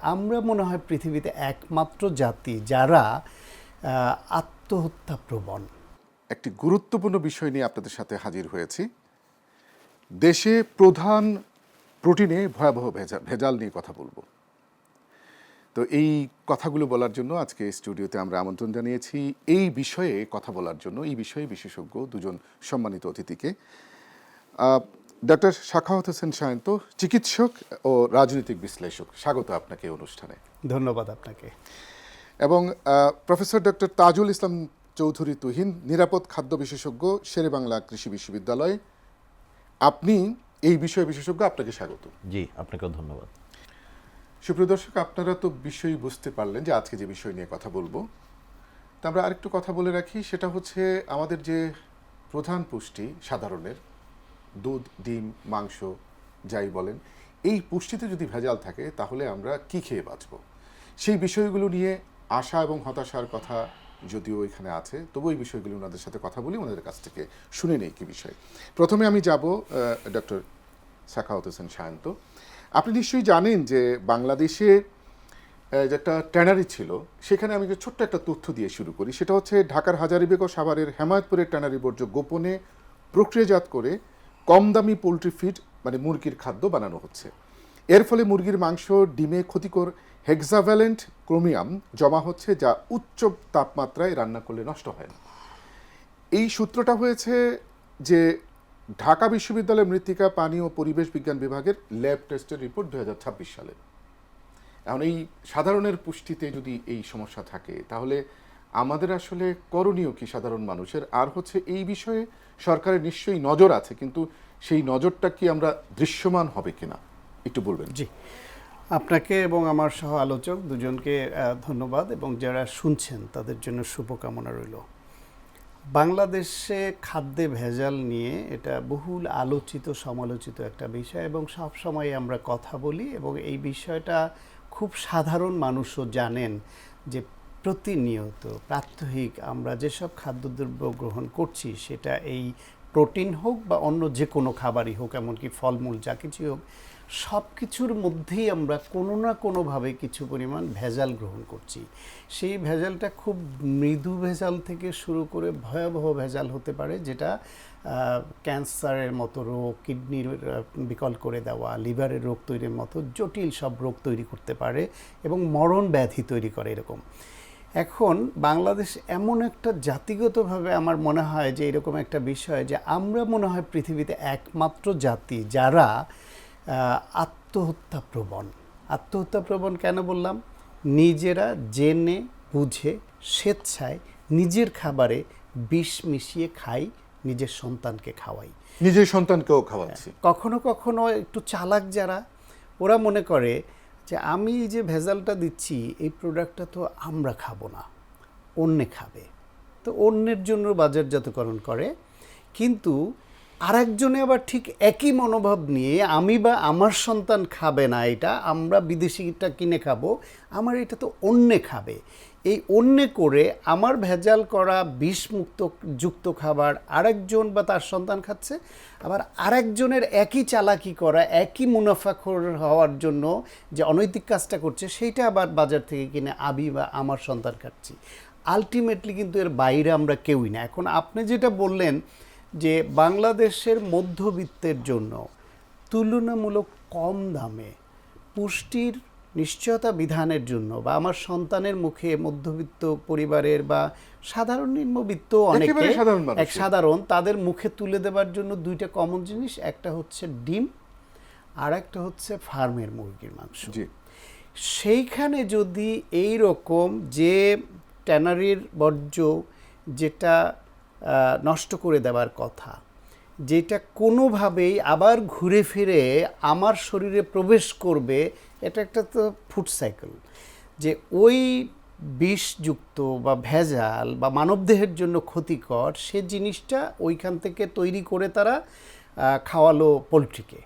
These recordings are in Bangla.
আমরা মনে হয় পৃথিবীতে একমাত্র জাতি যারা আত্মহত্যা প্রবণ। একটি গুরুত্বপূর্ণ বিষয় নিয়ে আপনাদের সাথে হাজির হয়েছি। দেশে প্রধান প্রোটিনে ভয়াবহ ভেজাল নিয়ে কথা বলবো। তো এই কথাগুলো বলার জন্য আজকে স্টুডিওতে আমরা আমন্ত্রণ জানিয়েছি এই বিষয়ে কথা বলার জন্য, এই বিষয়ে বিশেষজ্ঞ দুজন সম্মানিত অতিথিকে। ডক্টর সাখাওয়াত হোসেন সায়ন্ত, চিকিৎসক ও রাজনৈতিক বিশ্লেষক, স্বাগত আপনাকে অনুষ্ঠানে। ধন্যবাদ আপনাকে। এবং প্রফেসর ডক্টর তাজুল ইসলাম চৌধুরী তুহিন, নিরাপদ খাদ্য বিশেষজ্ঞ, শেরেবাংলা কৃষি বিশ্ববিদ্যালয়। আপনি এই বিষয়ে বিশেষজ্ঞ, আপনাকে স্বাগত। জি, আপনাকেও ধন্যবাদ। সুপ্রিয় দর্শক, আপনারা তো বিষয় বুঝতে পারলেন যে আজকে যে বিষয় নিয়ে কথা বলবো। তা আমরা আরেকটু কথা বলে রাখি, সেটা হচ্ছে আমাদের যে প্রধান পুষ্টি সাধারণের দুধ, ডিম, মাংস যাই বলেন, এই পুষ্টিতে যদি ভেজাল থাকে তাহলে আমরা কি খেয়ে বাঁচব, সেই বিষয়গুলো নিয়ে আশা এবং হতাশার কথা যদিও এখানে আছে, তবু এই বিষয়গুলো ওনাদের সাথে কথা বলি, ওনাদের কাছ থেকে শুনে নেই কি বিষয়। প্রথমে আমি যাব ডক্টর সাখাওয়াত হোসেন সায়ন্ত। আপনি নিশ্চয়ই জানেন যে বাংলাদেশে যে একটা ট্যানারি ছিল, সেখানে আমি যে ছোট্ট একটা তথ্য দিয়ে শুরু করি, সেটা হচ্ছে ঢাকার হাজারীবাগ ও সাভারের হেমায়তপুরের ট্যানারি বর্জ্য গোপনে প্রক্রিয়াজাত করে কম দামি পোলট্রি ফিড মানে মুরগির খাদ্য বানানো হচ্ছে। এর ফলে মুরগির মাংস, ডিমে ক্ষতিকর হেক্সাভ্যালেন্ট ক্রোমিয়াম জমা হচ্ছে, যা উচ্চ তাপমাত্রায় রান্না করলে নষ্ট হয় না। এই সূত্রটা হয়েছে যে ঢাকা বিশ্ববিদ্যালয়ের মৃত্তিকা, পানি ও পরিবেশ বিজ্ঞান বিভাগের ল্যাব টেস্টের রিপোর্ট 2026 সালে। এখন এই সাধারণের পুষ্টিতে যদি এই সমস্যা থাকে, তাহলে আমাদের আসলে করণীয় কি সাধারণ মানুষের? আর হচ্ছে এই বিষয়ে সরকারের নিশ্চয়ই নজর আছে, কিন্তু সেই নজরটা কি আমরা দৃশ্যমান হবে কিনা একটু বলবেন। জি, আপনাকে এবং আমার সহ আলোচক দুজনকে ধন্যবাদ, এবং যারা শুনছেন তাদের জন্য শুভকামনা রইল। বাংলাদেশে খাদ্যে ভেজাল নিয়ে এটা বহুল আলোচিত সমালোচিত একটা বিষয়, এবং সব সময় আমরা কথা বলি, এবং এই বিষয়টা খুব সাধারণ মানুষও জানেন যে প্রতিনিয়ত প্রাত্যহিক আমরা যেসব খাদ্যদ্রব্য গ্রহণ করছি, সেটা এই প্রোটিন হোক বা অন্য যে কোনো খাবারই হোক, এমনকি ফলমূল যা কিছুই হোক, সব কিছুর মধ্যেই আমরা কোনো না কোনোভাবে কিছু পরিমাণ ভেজাল গ্রহণ করছি। সেই ভেজালটা খুব মৃদু ভেজাল থেকে শুরু করে ভয়াবহ ভেজাল হতে পারে, যেটা ক্যান্সারের মতো রোগ, কিডনির বিকল করে দেওয়া, লিভারের রোগ তৈরির মতো জটিল সব রোগ তৈরি করতে পারে এবং মরণ ব্যাধি তৈরি করে এরকম। এখন বাংলাদেশ এমন একটা জাতিগতভাবে আমার মনে হয় যে এরকম একটা বিষয়, যে আমরা মনে হয় পৃথিবীতে একমাত্র জাতি যারা আত্মহত্যা প্রবণ। আত্মহত্যা প্রবণ কেন বললাম? নিজেরা জেনে বুঝে স্বেচ্ছায় নিজের খাবারে বিষ মিশিয়ে খাই, নিজের সন্তানকে খাওয়াই, নিজের সন্তানকেও খাওয়াচ্ছি। কখনো কখনো একটু চালাক যারা, ওরা মনে করে যে আমি যে ভেজালটা দিচ্ছি এই প্রোডাক্টটা তো আমরা খাবো না, অন্যে খাবে, তো অন্যের জন্য বাজারজাতকরণ করে। কিন্তু আরেকজনে আবার ঠিক একই মনোভাব নিয়ে, আমি বা আমার সন্তান খাবে না এটা, আমরা বিদেশিটা কিনে খাবো, আমার এটা তো অন্যে খাবে, এই অন্যে করে আমার ভেজাল করা বিষমুক্ত যুক্ত খাবার আরেকজন বা তার সন্তান খাচ্ছে, আবার আরেকজনের একই চালাকি করা, একই মুনাফাখোর হওয়ার জন্য যে অনৈতিক কাজটা করছে, সেইটা আবার বাজার থেকে কিনে আমি বা আমার সন্তান খাচ্ছি। আলটিমেটলি কিন্তু এর বাইরে আমরা কেউই না। এখন আপনি যেটা বললেন যে বাংলাদেশের মধ্যবিত্তের জন্য তুলনামূলক কম দামে পুষ্টির নিশ্চয়তা বিধানের জন্য, বা আমার সন্তানের মুখে মধ্যবিত্ত পরিবারের বা সাধারণ নিম্নবিত্ত অনেকে এক সাধারণ তাদের মুখে তুলে দেওয়ার জন্য দুইটা কমন জিনিস, একটা হচ্ছে ডিম আর একটা হচ্ছে ফার্মের মুরগির মাংস। সেইখানে যদি এই রকম যে ট্যানারির বর্জ্য, যেটা নষ্ট করে দেওয়ার কথা, যেটা কোনোভাবেই আবার ঘুরে ফিরে আমার শরীরে প্রবেশ করবে, এটা একটা তো ফুড সাইকেল, যে ওই বিষযুক্ত বা ভেজাল বা মানবদেহের জন্য ক্ষতিকর সে জিনিসটা ওইখান থেকে তৈরি করে তারা খাওয়ালো পোলট্রিকে,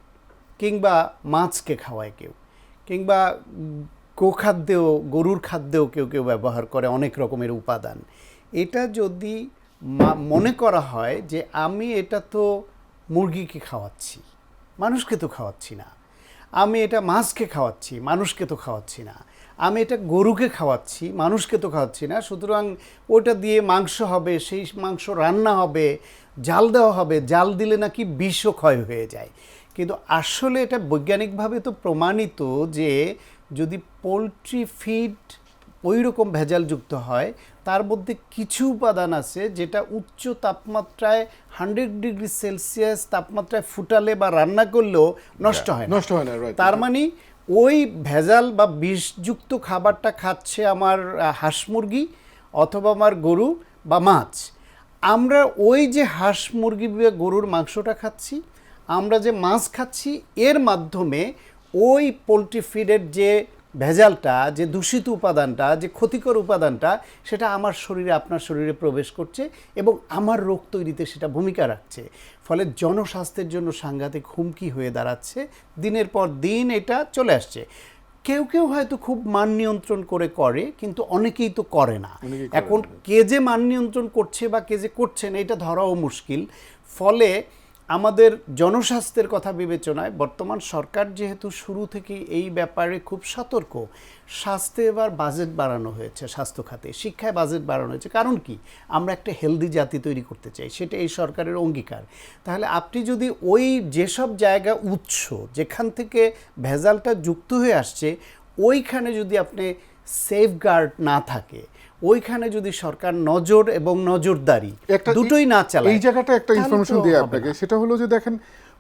কিংবা মাছকে খাওয়ায় কেউ, কিংবা গোখাদ্যেও, গরুর খাদ্যেও কেউ কেউ ব্যবহার করে অনেক রকমের উপাদান। এটা যদি মনে করা হয় যে আমি এটা তো মুরগিকে খাওয়াচ্ছি, মানুষকে তো খাওয়াচ্ছি না, আমি এটা মাছকে খাওয়াচ্ছি, মানুষকে তো খাওয়াচ্ছি না। আমি এটা গরুকে খাওয়াচ্ছি, মানুষকে তো খাওয়াচ্ছি না। সুতরাং ওটা দিয়ে মাংস হবে, সেই মাংস রান্না হবে, জাল দেওয়া হবে, জাল দিলে নাকি বিষক্ষয় হয়ে যায়। কিন্তু আসলে এটা বৈজ্ঞানিকভাবে তো প্রমাণিত যে যদি পোলট্রি ফিড ওই রকম ভেজালযুক্ত হয়, তার মধ্যে কিছু উপাদান আছে যেটা উচ্চ তাপমাত্রায় 100 ডিগ্রি সেলসিয়াস তাপমাত্রায় ফুটালে বা রান্না করলেও নষ্ট হয় না। নষ্ট হয় না, right. তার মানে ওই ভেজাল বা বিষযুক্ত খাবারটা খাচ্ছে আমার হাঁস মুরগি অথবা আমার গরু বা মাছ। আমরা ওই যে হাঁস মুরগি বা গরুর মাংসটা খাচ্ছি, আমরা যে মাছ খাচ্ছি, এর মাধ্যমে ওই পোলট্রি ফিডের যে ভেজালটা, যে দূষিত উপাদানটা, যে ক্ষতিকর উপাদানটা, সেটা আমার শরীরে, আপনার শরীরে প্রবেশ করছে এবং আমার রোগ তৈরিতে সেটা ভূমিকা রাখছে। ফলে জনস্বাস্থ্যের জন্য সাংঘাতিক হুমকি হয়ে দাঁড়াচ্ছে। দিনের পর দিন এটা চলে আসছে। কেউ কেউ হয়তো খুব মান নিয়ন্ত্রণ করে, কিন্তু অনেকেই তো করে না। এখন কে যে মান নিয়ন্ত্রণ করছে বা কে যে করছে না, এটা ধরাও মুশকিল। ফলে আমাদের জনস্বাস্থ্যের কথা বিবেচনায় বর্তমান সরকার যেহেতু শুরু থেকে এই ব্যাপারে খুব সতর্ক, স্বাস্থ্যে এবার বাজেট বাড়ানো হয়েছে, স্বাস্থ্য খাতে, শিক্ষায় বাজেট বাড়ানো হয়েছে। কারণ কি? আমরা একটা হেলদি জাতি তৈরি করতে চাই, সেটা এই সরকারের অঙ্গীকার। তাহলে আপনি যদি ওই যেসব জায়গা উৎস, যেখান থেকে ভেজালটা যুক্ত হয়ে আসছে, ওইখানে যদি আপনি সেফগার্ড না থাকে, ওইখানে যদি সরকার নজর এবং নজরদারি দুটোই না চালায়, এই জায়গাটা একটা ইনফরমেশন দিয়ে আপনাকে, সেটা হলো যে দেখেন,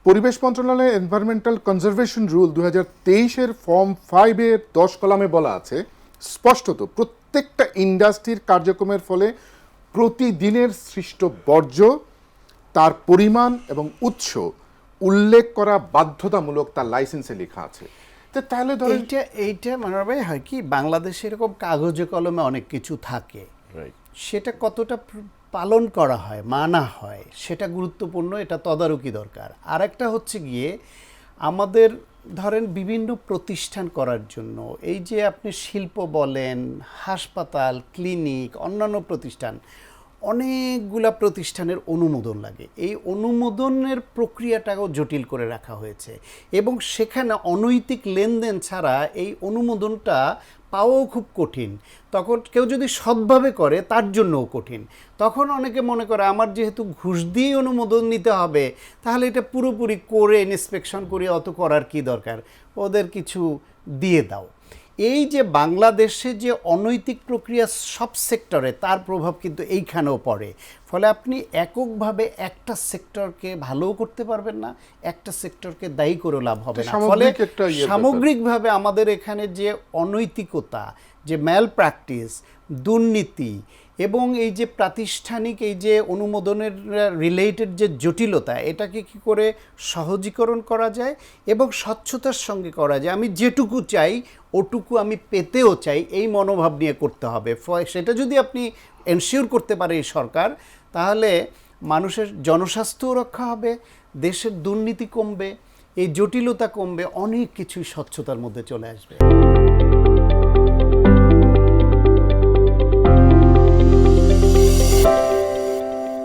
পরিবেশ মন্ত্রণালয়ের এনভায়রনমেন্টাল কনজারভেশন রুল 2023-এর ফর্ম 5-এর 10 কলামে বলা আছে স্পষ্টত প্রত্যেকটা ইন্ডাস্ট্রির কার্যক্রমের ফলে প্রতিদিনের সৃষ্ট বর্জ্য, তার পরিমাণ এবং উৎস উল্লেখ করা বাধ্যতামূলক, তার লাইসেন্সে লেখা আছে। তাহলে ধরেন এইটা মনোহর ভাই, হয় কি, বাংলাদেশে এরকম কাগজে কলমে অনেক কিছু থাকে, সেটা কতটা পালন করা হয়, মানা হয়, সেটা গুরুত্বপূর্ণ, এটা তদারকি দরকার। আর একটা হচ্ছে গিয়ে আমাদের ধরেন বিভিন্ন প্রতিষ্ঠান করার জন্য, এই যে আপনি শিল্প বলেন, হাসপাতাল, ক্লিনিক, অন্যান্য প্রতিষ্ঠান, অনেকগুলা প্রতিষ্ঠানের অনুমোদন লাগে। এই অনুমোদনের প্রক্রিয়াটাও জটিল করে রাখা হয়েছে এবং সেখানে অনৈতিক লেনদেন ছাড়া এই অনুমোদনটা পাওয়াও খুব কঠিন। তখন কেউ যদি সৎভাবে করে, তার জন্যও কঠিন। তখন অনেকে মনে করে আমার যেহেতু ঘুষ দিয়ে অনুমোদন নিতে হবে, তাহলে এটা পুরোপুরি করে ইন্সপেকশন করে অত করার কি দরকার, ওদের কিছু দিয়ে দাও। এই যে বাংলাদেশে যে অনৈতিক প্রক্রিয়া সব সেক্টরে, তার প্রভাব কিন্তু এইখানেও পড়ে। ফলে আপনি এককভাবে একটা সেক্টরকে ভালোও করতে পারবেন না, একটা সেক্টরকে দায়ী করে লাভ হবে না। ফলে সামগ্রিকভাবে আমাদের এখানে যে অনৈতিকতা, যে ম্যাল প্র্যাকটিস, দুর্নীতি এবং এই যে প্রাতিষ্ঠানিক এই যে অনুমোদনের রিলেটেড যে জটিলতা, এটাকে কি করে সহজীকরণ করা যায় এবং স্বচ্ছতার সঙ্গে করা যায়, আমি যেটুকু চাই ওটুকু আমি পেতেও চাই, এই মনোভাব নিয়ে করতে হবে। সেটা যদি আপনি এনশিওর করতে পারে এই সরকার, তাহলে মানুষের জনস্বাস্থ্যও রক্ষা হবে, দেশের দুর্নীতি কমবে, এই জটিলতা কমবে, অনেক কিছুই স্বচ্ছতার মধ্যে চলে আসবে।